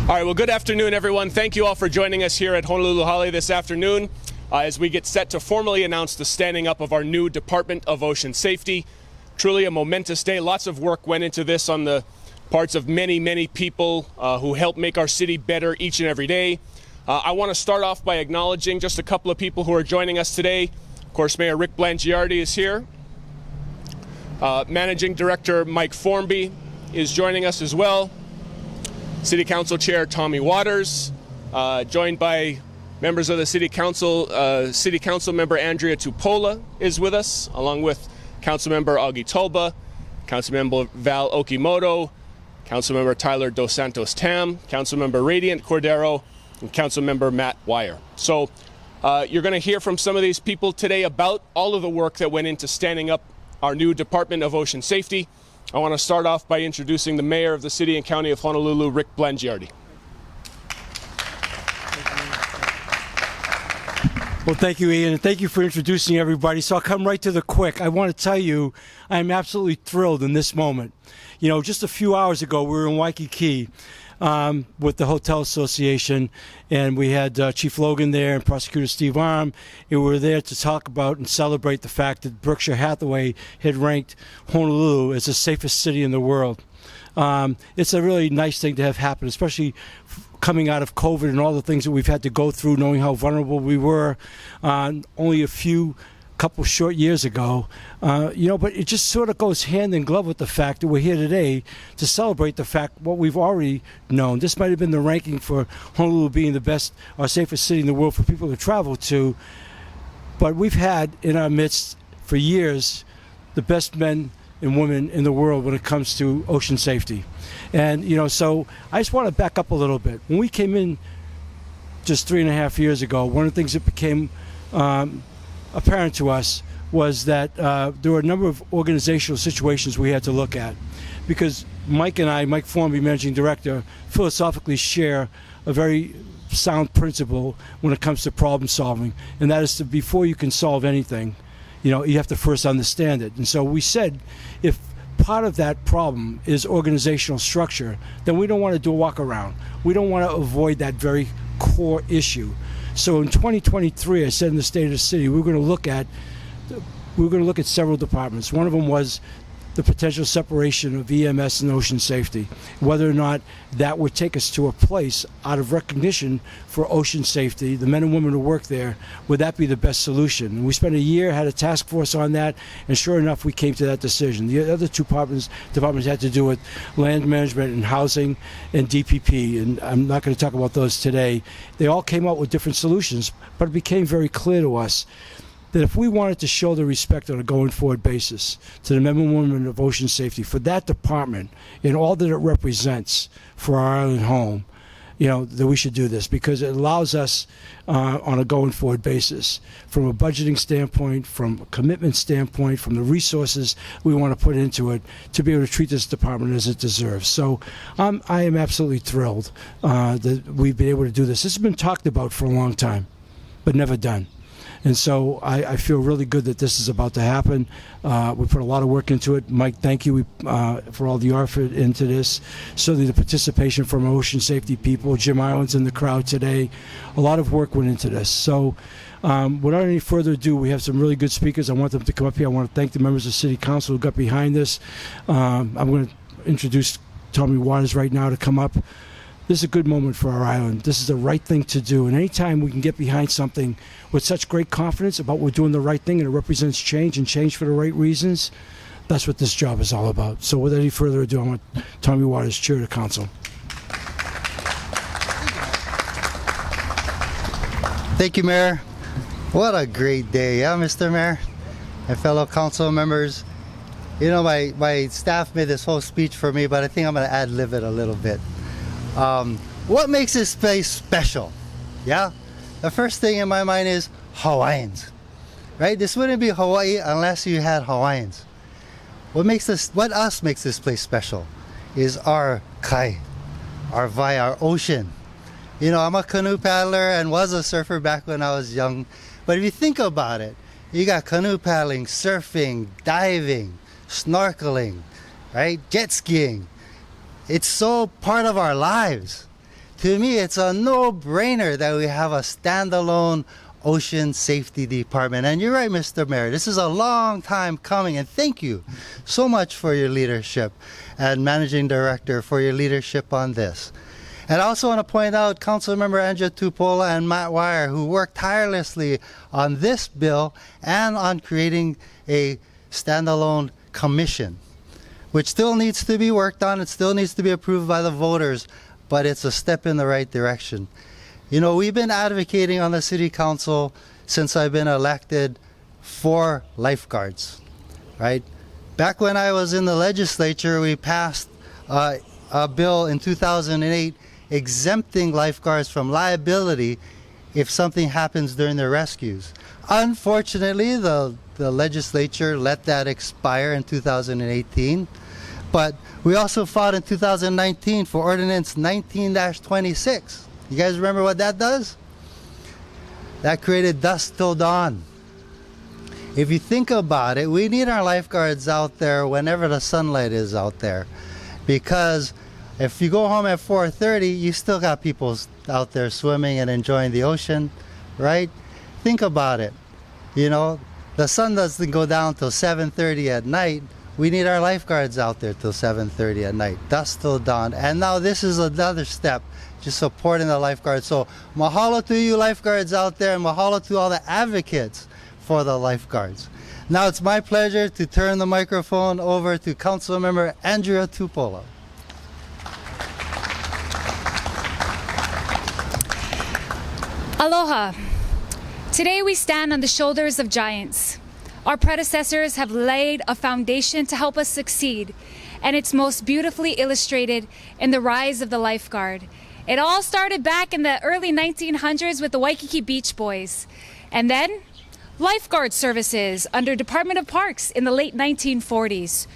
All right, well, good afternoon, everyone. Thank you all for joining us here at Honolulu Hale this afternoon as we get set to formally announce the standing up of our new Department of Ocean Safety. Truly a momentous day. Lots of work went into this on the parts of many, many people who help make our city better each and every day. I want to start off by acknowledging just a couple of people who are joining us today. Of course, Mayor Rick Blangiardi is here. Managing Director Mike Formby is joining us as well. City Council Chair Tommy Waters, joined by members of the City Council. City Council Member Andrea Tupola is with us, along with Councilmember Augie Tulba, Councilmember Val Okimoto, Councilmember Tyler Dos Santos Tam, Councilmember Radiant Cordero, and Councilmember Matt Wire. So you're going to hear from some of these people today about all of the work that went into standing up our new Department of Ocean Safety. I want to start off by introducing the Mayor of the City and County of Honolulu, Rick Blangiardi. Well, thank you, Ian, and thank you for introducing everybody. So I'll come right to the quick. I want to tell you I'm absolutely thrilled in this moment. You know, just a few hours ago, we were in Waikiki with the Hotel Association, and we had Chief Logan there and Prosecutor Steve Arm, and we were there to talk about and celebrate the fact that Berkshire Hathaway had ranked Honolulu as the safest city in the world. It's a really nice thing to have happen, especially coming out of COVID and all the things that we've had to go through, knowing how vulnerable we were only a couple short years ago. But it just sort of goes hand in glove with the fact that we're here today to celebrate the fact what we've already known. This might have been the ranking for Honolulu being the best or safest city in the world for people to travel to, but we've had in our midst for years the best men and women in the world when it comes to ocean safety. And, so I just want to back up a little bit. When we came in just 3.5 years ago, one of the things that became apparent to us was that there were a number of organizational situations we had to look at, because Mike and I, Mike Formby, Managing Director, philosophically share a very sound principle when it comes to problem solving, and that is before you can solve anything, you have to first understand it. And so we said, if part of that problem is organizational structure, then we don't want to do a walk around. We don't want to avoid that very core issue. So in 2023, I said in the State of the City, we're going to look at several departments. One of them was the potential separation of EMS and ocean safety, whether or not that would take us to a place out of recognition for ocean safety, the men and women who work there, would that be the best solution? And we spent a year, had a task force on that, and sure enough, we came to that decision. The other two departments had to do with land management and housing and DPP, and I'm not going to talk about those today. They all came out with different solutions, but it became very clear to us that if we wanted to show the respect on a going forward basis to the men and women of ocean safety, for that department and all that it represents for our island home, that we should do this, because it allows us on a going forward basis, from a budgeting standpoint, from a commitment standpoint, from the resources we want to put into it, to be able to treat this department as it deserves. So I am absolutely thrilled that we've been able to do this. This has been talked about for a long time, but never done. And so I feel really good that this is about to happen. We put a lot of work into it. Mike, thank you for all the effort into this. Certainly the participation from ocean safety people. Jim Ireland's in the crowd today. A lot of work went into this. So without any further ado, we have some really good speakers. I want them to come up here. I want to thank the members of City Council who got behind this. I'm going to introduce Tommy Waters right now to come up. This is a good moment for our island. This is the right thing to do. And anytime we can get behind something with such great confidence about we're doing the right thing and it represents change and change for the right reasons, that's what this job is all about. So without any further ado, I want Tommy Waters, Chair of the Council. Thank you, Mayor. What a great day, yeah, Mr. Mayor and fellow council members. My staff made this whole speech for me, but I think I'm going to ad-lib it a little bit. What makes this place special? Yeah, the first thing in my mind is Hawaiians, right? This wouldn't be Hawaii unless you had Hawaiians. What makes this place special is our kai, our vai, our ocean. I'm a canoe paddler and was a surfer back when I was young. But if you think about it, you got canoe paddling, surfing, diving, snorkeling, right? Jet skiing. It's so part of our lives to me, it's a no-brainer that we have a standalone ocean safety department. And you're right, Mr. Mayor, this is a long time coming, and thank you so much for your leadership, and Managing Director for your leadership on this. And I also want to point out Councilmember Andrea Tupola and Matt Wire, who worked tirelessly on this bill and on creating a standalone commission, which still needs to be worked on. It still needs to be approved by the voters, but it's a step in the right direction. You know, we've been advocating on the City Council since I've been elected for lifeguards, right? Back when I was in the legislature, we passed a bill in 2008 exempting lifeguards from liability if something happens during their rescues. Unfortunately, the legislature let that expire in 2018, but we also fought in 2019 for Ordinance 19-26. You guys remember what that does? That created dusk till dawn. If you think about it, we need our lifeguards out there whenever the sunlight is out there, because if you go home at 4:30, you still got people out there swimming and enjoying the ocean, right? Think about it. You know, the sun doesn't go down till 7:30 at night. We need our lifeguards out there till 7:30 at night, dusk till dawn. And now this is another step, just supporting the lifeguards. So mahalo to you lifeguards out there, and mahalo to all the advocates for the lifeguards. Now it's my pleasure to turn the microphone over to Councilmember Andrea Tupola. Aloha. Today we stand on the shoulders of giants. Our predecessors have laid a foundation to help us succeed, and it's most beautifully illustrated in the rise of the lifeguard. It all started back in the early 1900s with the Waikiki Beach Boys, and then lifeguard services under Department of Parks in the late 1940s.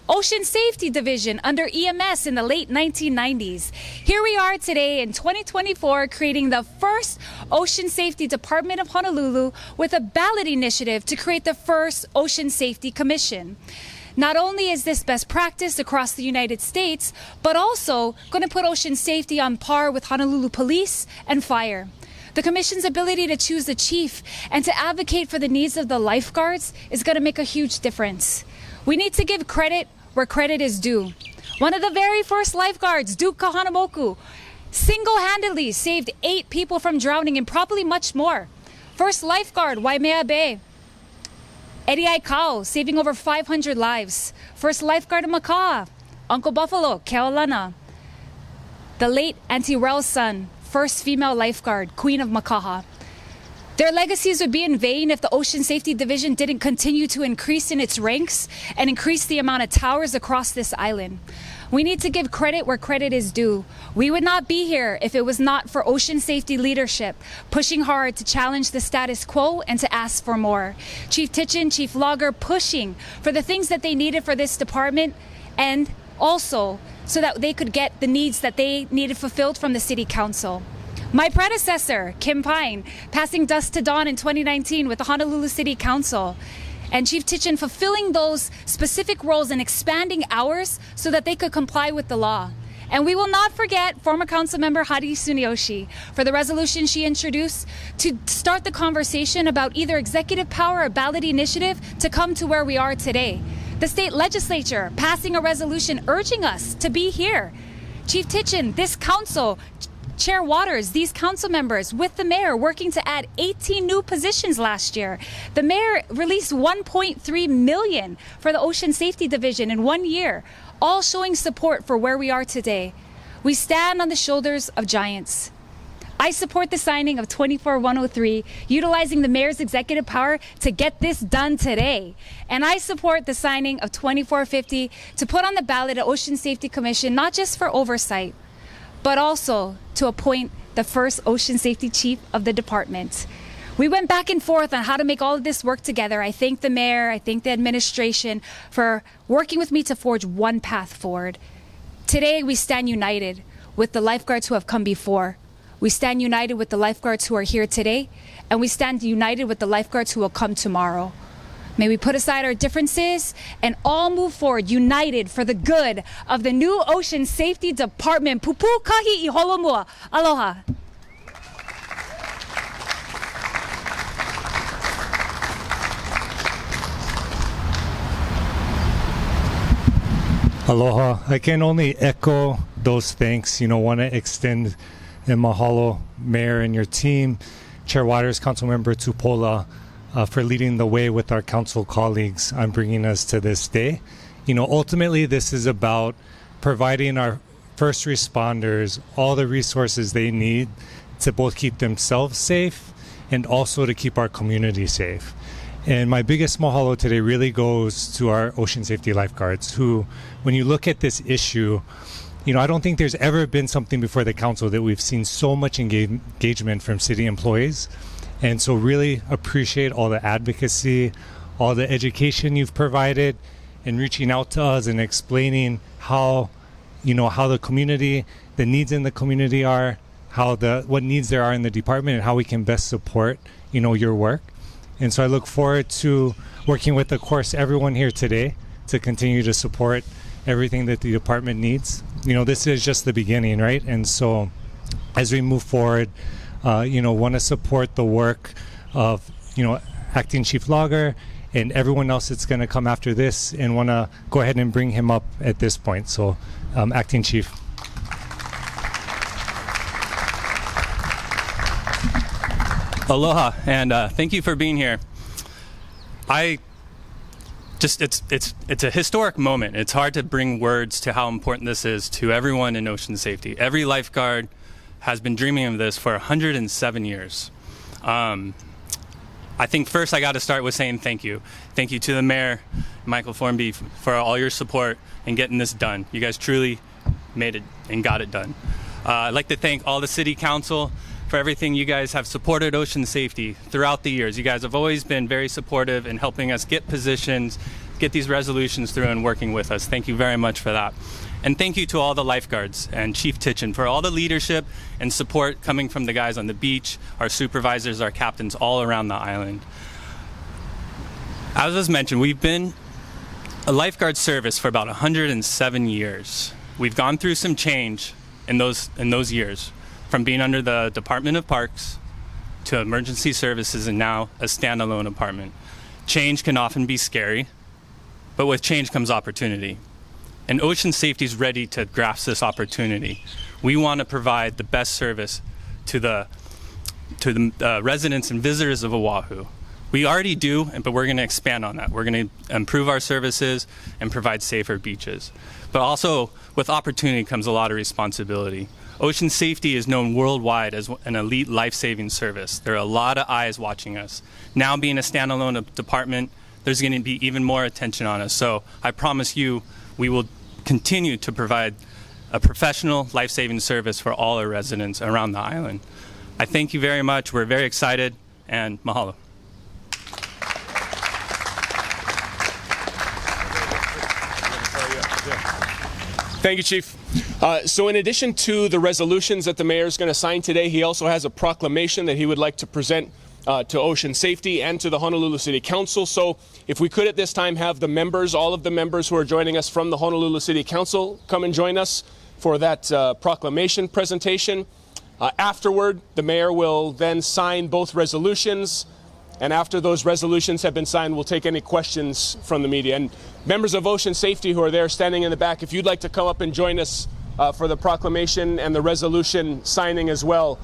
Ocean Safety Division under EMS in the late 1990s. Here we are today in 2024 creating the first Ocean Safety Department of Honolulu with a ballot initiative to create the first Ocean Safety Commission. Not only is this best practice across the United States, but also going to put ocean safety on par with Honolulu Police and Fire. The Commission's ability to choose the chief and to advocate for the needs of the lifeguards is going to make a huge difference. We need to give credit where credit is due. One of the very first lifeguards, Duke Kahanamoku, single-handedly saved 8 people from drowning and probably much more. First lifeguard, Waimea Bay, Eddie Aikau, saving over 500 lives. First lifeguard in Maka'a, Uncle Buffalo, Keaolana. The late Auntie Rel's son, first female lifeguard, Queen of Makaha. Their legacies would be in vain if the Ocean Safety Division didn't continue to increase in its ranks and increase the amount of towers across this island. We need to give credit where credit is due. We would not be here if it was not for ocean safety leadership, pushing hard to challenge the status quo and to ask for more. Chief Titchen, Chief Logger, pushing for the things that they needed for this department, and also so that they could get the needs that they needed fulfilled from the City Council. My predecessor, Kim Pine, passing dusk to dawn in 2019 with the Honolulu City Council, and Chief Titchen fulfilling those specific roles and expanding hours so that they could comply with the law. And we will not forget former council member Hari Tsuneyoshi for the resolution she introduced to start the conversation about either executive power or ballot initiative to come to where we are today. The state legislature passing a resolution urging us to be here. Chief Titchen, this council, Chair Waters, these council members with the mayor working to add 18 new positions last year. The mayor released $1.3 million for the Ocean Safety Division in 1 year, all showing support for where we are today. We stand on the shoulders of giants. I support the signing of 24-103, utilizing the mayor's executive power to get this done today. And I support the signing of 2450 to put on the ballot an Ocean Safety Commission, not just for oversight, but also to appoint the first Ocean Safety Chief of the department. We went back and forth on how to make all of this work together. I thank the mayor, I thank the administration for working with me to forge one path forward. Today, we stand united with the lifeguards who have come before. We stand united with the lifeguards who are here today, and we stand united with the lifeguards who will come tomorrow. May we put aside our differences and all move forward united for the good of the new Ocean Safety Department. Pupu kahi I holomua. Aloha. Aloha. I can only echo those thanks. Want to extend a mahalo, Mayor and your team, Chair Waters, Councilmember Tupola, for leading the way with our council colleagues on bringing us to this day. Ultimately, this is about providing our first responders all the resources they need to both keep themselves safe and also to keep our community safe. And my biggest mahalo today really goes to our ocean safety lifeguards who, when you look at this issue, I don't think there's ever been something before the council that we've seen so much engagement from city employees. And so really appreciate all the advocacy, all the education you've provided, and reaching out to us and explaining how the community, the needs in the community are, what needs there are in the department, and how we can best support, your work. And so I look forward to working with, of course, everyone here today to continue to support everything that the department needs. This is just the beginning, right? And so as we move forward, want to support the work of, Acting Chief Logger and everyone else that's going to come after this, and want to go ahead and bring him up at this point. So, Acting Chief. Aloha, and thank you for being here. It's a historic moment. It's hard to bring words to how important this is to everyone in ocean safety. Every lifeguard has been dreaming of this for 107 years. I think first I got to start with saying thank you. Thank you to the Mayor, Michael Formby, for all your support in getting this done. You guys truly made it and got it done. I'd like to thank all the City Council for everything you guys have supported ocean safety throughout the years. You guys have always been very supportive in helping us get positions, get these resolutions through, and working with us. Thank you very much for that. And thank you to all the lifeguards and Chief Titchen for all the leadership and support coming from the guys on the beach, our supervisors, our captains all around the island. As was mentioned, we've been a lifeguard service for about 107 years. We've gone through some change in those years, from being under the Department of Parks to emergency services and now a standalone department. Change can often be scary, but with change comes opportunity. And ocean safety is ready to grasp this opportunity. We want to provide the best service to the residents and visitors of Oahu. We already do, but we're going to expand on that. We're going to improve our services and provide safer beaches. But also, with opportunity comes a lot of responsibility. Ocean safety is known worldwide as an elite life-saving service. There are a lot of eyes watching us. Now being a standalone department, there's going to be even more attention on us. So I promise you, we will continue to provide a professional life-saving service for all our residents around the island. I thank you very much. We're very excited, and mahalo. Thank you, Chief. So in addition to the resolutions that the mayor is going to sign today, he also has a proclamation that he would like to present to Ocean Safety and to the Honolulu City Council. So if we could at this time have the members, all of the members who are joining us from the Honolulu City Council, come and join us for that proclamation presentation. Afterward, the mayor will then sign both resolutions. And after those resolutions have been signed, we'll take any questions from the media. And members of Ocean Safety who are there standing in the back, if you'd like to come up and join us for the proclamation and the resolution signing as well,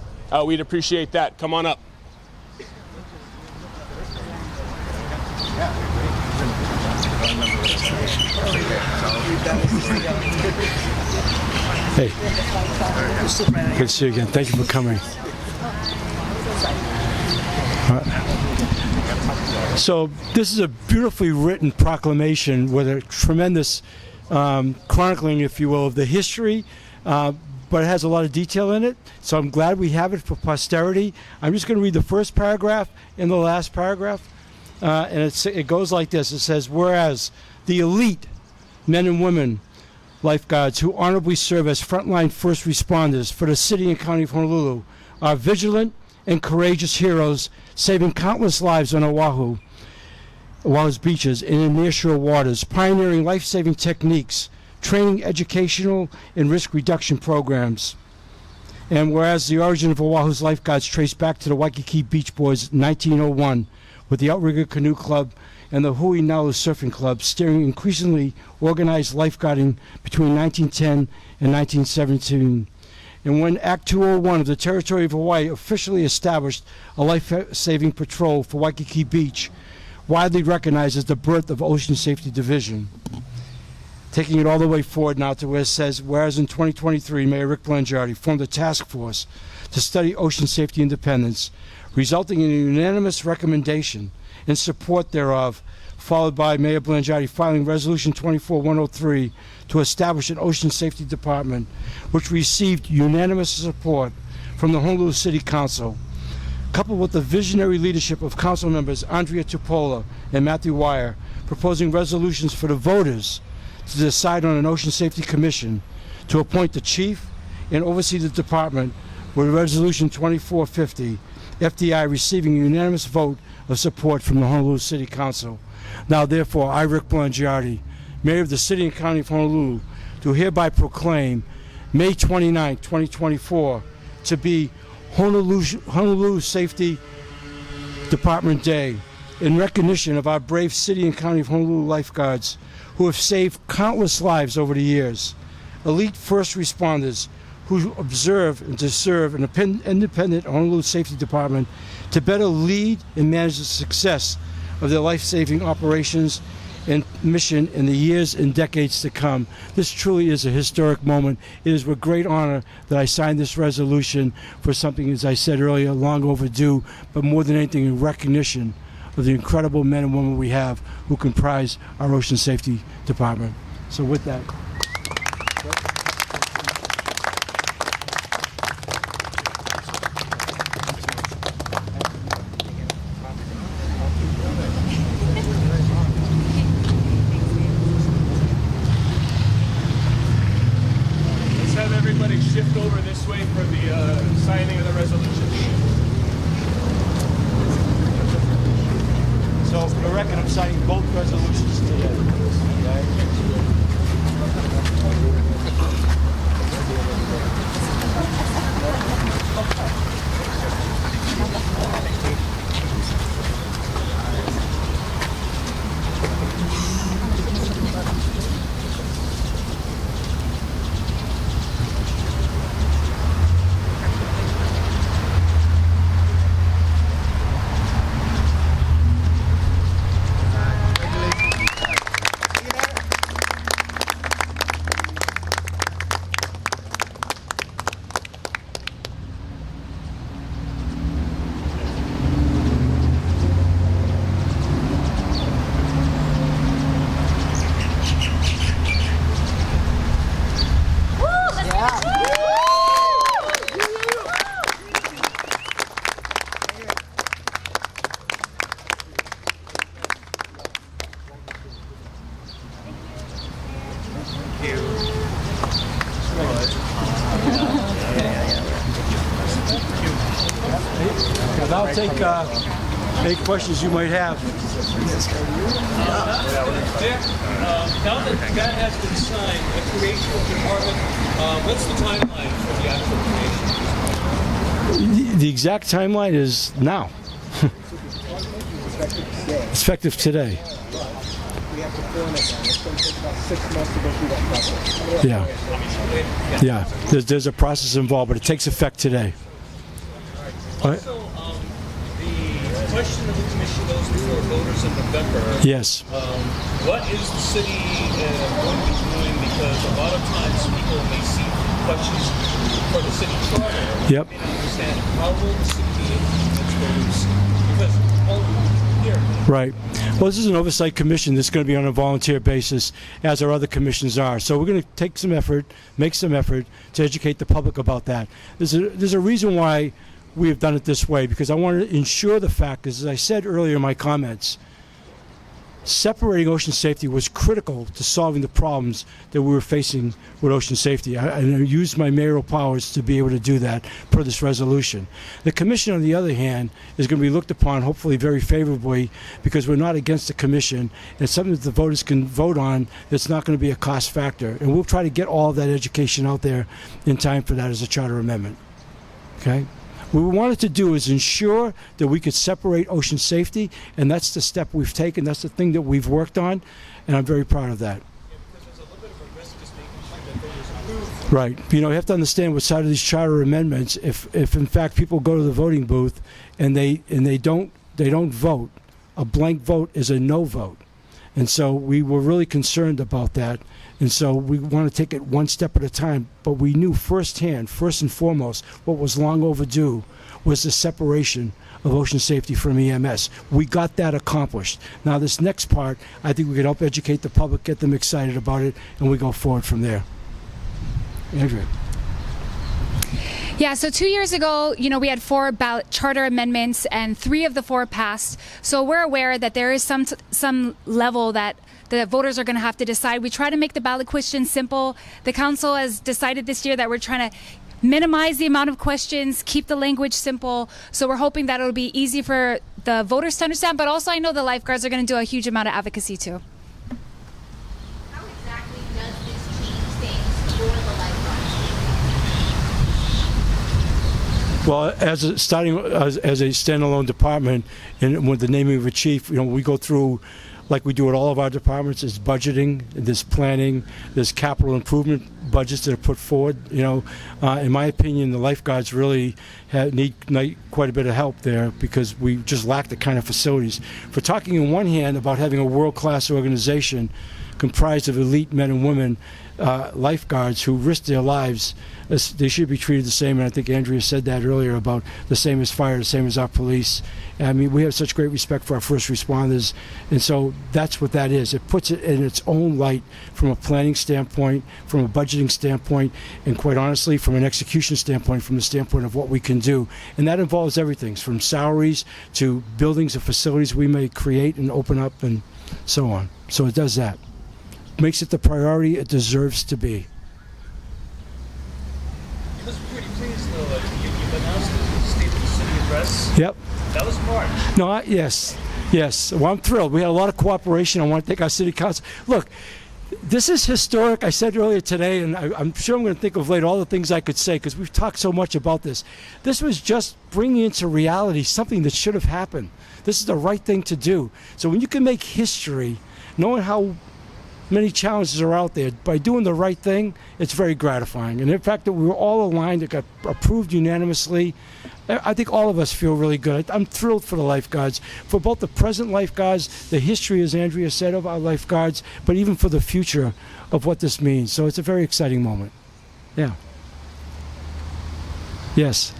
we'd appreciate that. Come on up. Hey, good to see you again. Thank you for coming. So this is a beautifully written proclamation with a tremendous chronicling, if you will, of the history, but it has a lot of detail in it. So I'm glad we have it for posterity. I'm just going to read the first paragraph and the last paragraph. And it goes like this. It says, whereas the elite men and women lifeguards who honorably serve as frontline first responders for the city and county of Honolulu are vigilant and courageous heroes, saving countless lives on Oahu. Wahoo's beaches and in nearshore waters, pioneering life-saving techniques, training educational and risk reduction programs. And whereas the origin of Oahu's lifeguards trace back to the Waikiki Beach Boys in 1901 with the Outrigger Canoe Club and the Hui Nalu Surfing Club steering increasingly organized lifeguarding between 1910 and 1917. And when Act 201 of the Territory of Hawaii officially established a life-saving patrol for Waikiki Beach, widely recognized as the birth of Ocean Safety Division. Taking it all the way forward now to where it says, whereas in 2023, Mayor Rick Blangiardi formed a task force to study ocean safety independence, resulting in a unanimous recommendation in support thereof, followed by Mayor Blangiardi filing Resolution 24-103 to establish an Ocean Safety Department, which received unanimous support from the Honolulu City Council. Coupled with the visionary leadership of council members Andrea Tupola and Matthew Wire, proposing resolutions for the voters to decide on an Ocean Safety Commission to appoint the chief and oversee the department, with Resolution 2450, FDI receiving a unanimous vote of support from the Honolulu City Council. Now, therefore, I, Rick Blangiardi, Mayor of the City and County of Honolulu, do hereby proclaim May 29, 2024, to be Honolulu Safety Department Day, in recognition of our brave City and County of Honolulu lifeguards who have saved countless lives over the years, elite first responders who observe and to serve an independent Honolulu Safety Department to better lead and manage the success of their life-saving operations and mission in the years and decades to come. This truly is a historic moment. It is with great honor that I signed this resolution for something, as I said earlier, long overdue, but more than anything in recognition of the incredible men and women we have who comprise our Ocean Safety Department. So with that. Let's have everybody shift over this way for the signing of the resolution. So for the record, I'm signing both resolutions today. And I'll take any questions you might have. Now that that has been signed, the creation of the department, what's the timeline for the actual creation? The exact timeline is now. It's effective today. We have to form it. It's going to take about 6 months to go through that process. Yeah. There's a process involved, but it takes effect today. Also, the question of the commission goes before voters in November. Yes. What is the city going to be doing? Because a lot of times people may see questions for the city charter. Yep. They may not understand how will the city be able to implement those? Because here. Right. Well, this is an oversight commission that's going to be on a volunteer basis, as our other commissions are. So we're going to take some effort, make some effort to educate the public about that. There's a reason why we have done it this way, because I want to ensure the fact, as I said earlier in my comments, separating ocean safety was critical to solving the problems that we were facing with ocean safety. I used my mayoral powers to be able to do that per this resolution. The commission, on the other hand, is going to be looked upon hopefully very favorably because we're not against the commission. It's something that the voters can vote on that's not going to be a cost factor. And we'll try to get all of that education out there in time for that as a charter amendment. Okay? What we wanted to do is ensure that we could separate ocean safety, and that's the step we've taken. That's the thing that we've worked on, and I'm very proud of that. Right. You know, you have to understand what side of these charter amendments, if in fact people go to the voting booth and they don't vote, a blank vote is a no vote. And so we were really concerned about that. And so we want to take it one step at a time. But we knew firsthand, first and foremost, what was long overdue was the separation of ocean safety from EMS. We got that accomplished. Now this next part, I think we can help educate the public, get them excited about it, and we go forward from there. Andrea. Yeah, so 2 years ago, you know, we had 4 ballot charter amendments and 3 of the 4 passed. So we're aware that there is some level that the voters are going to have to decide. We try to make the ballot questions simple. The council has decided this year that we're trying to minimize the amount of questions, keep the language simple. So we're hoping that it'll be easy for the voters to understand, but also I know the lifeguards are going to do a huge amount of advocacy too. How exactly does this change things for the lifeguards? Well, as a standalone department, and with the naming of a chief, you know, we go through, like we do at all of our departments, is budgeting, there's planning, there's capital improvement budgets that are put forward. You know, in my opinion, the lifeguards really need quite a bit of help there because we just lack the kind of facilities. For talking on one hand about having a world-class organization comprised of elite men and women, lifeguards who risk their lives, they should be treated the same. And I think Andrea said that earlier about the same as fire, the same as our police. I mean, we have such great respect for our first responders, and so that's what that is. It puts it in its own light from a planning standpoint, from a budgeting standpoint, and quite honestly, from an execution standpoint, from the standpoint of what we can do. And that involves everything from salaries to buildings and facilities we may create and open up and so on. So it does that. Makes it the priority it deserves to be. You must be pretty pleased, though. You've announced the State of the City address. Yep. That was March. No, yes. Well, I'm thrilled. We had a lot of cooperation. I want to thank our city council. Look, this is historic. I said earlier today, and I'm sure I'm going to think of later all the things I could say because we've talked so much about this. This was just bringing into reality something that should have happened. This is the right thing to do. So when you can make history, knowing how many challenges are out there, by doing the right thing, it's very gratifying. And in fact, that we were all aligned, it got approved unanimously. I think all of us feel really good. I'm thrilled for the lifeguards, for both the present lifeguards, the history, as Andrea said, of our lifeguards, but even for the future of what this means. So it's a very exciting moment. Yeah. Yes.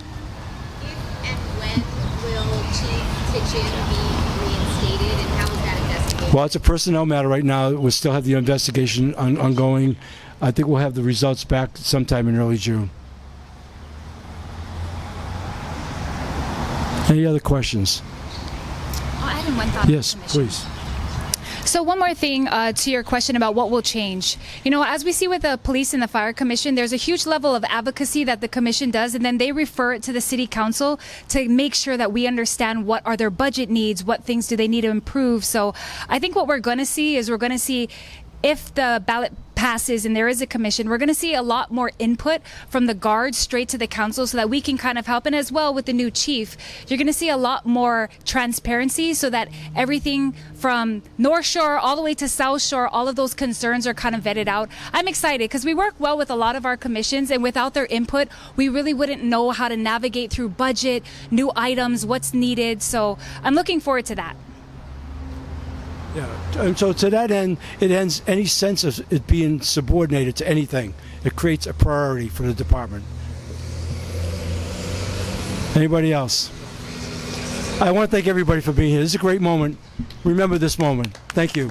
If and when will Chief Kitchen be reinstated, and how is that investigated? Well, it's a personnel matter right now. We'll still have the investigation ongoing. I think we'll have the results back sometime in early June. Any other questions? I'll add in one thought. Yes, please. So one more thing to your question about what will change. You know, as we see with the police and the fire commission, there's a huge level of advocacy that the commission does, and then they refer it to the city council to make sure that we understand what are their budget needs, what things do they need to improve. So I think what we're going to see is if the ballot passes and there is a commission, we're going to see a lot more input from the guards straight to the council so that we can kind of help. And as well with the new chief, you're going to see a lot more transparency so that everything from North Shore all the way to South Shore, all of those concerns are kind of vetted out. I'm excited because we work well with a lot of our commissions, and without their input, we really wouldn't know how to navigate through budget, new items, what's needed. So I'm looking forward to that. Yeah, and so to that end, it ends any sense of it being subordinated to anything. It creates a priority for the department. Anybody else? I want to thank everybody for being here. This is a great moment. Remember this moment. Thank you.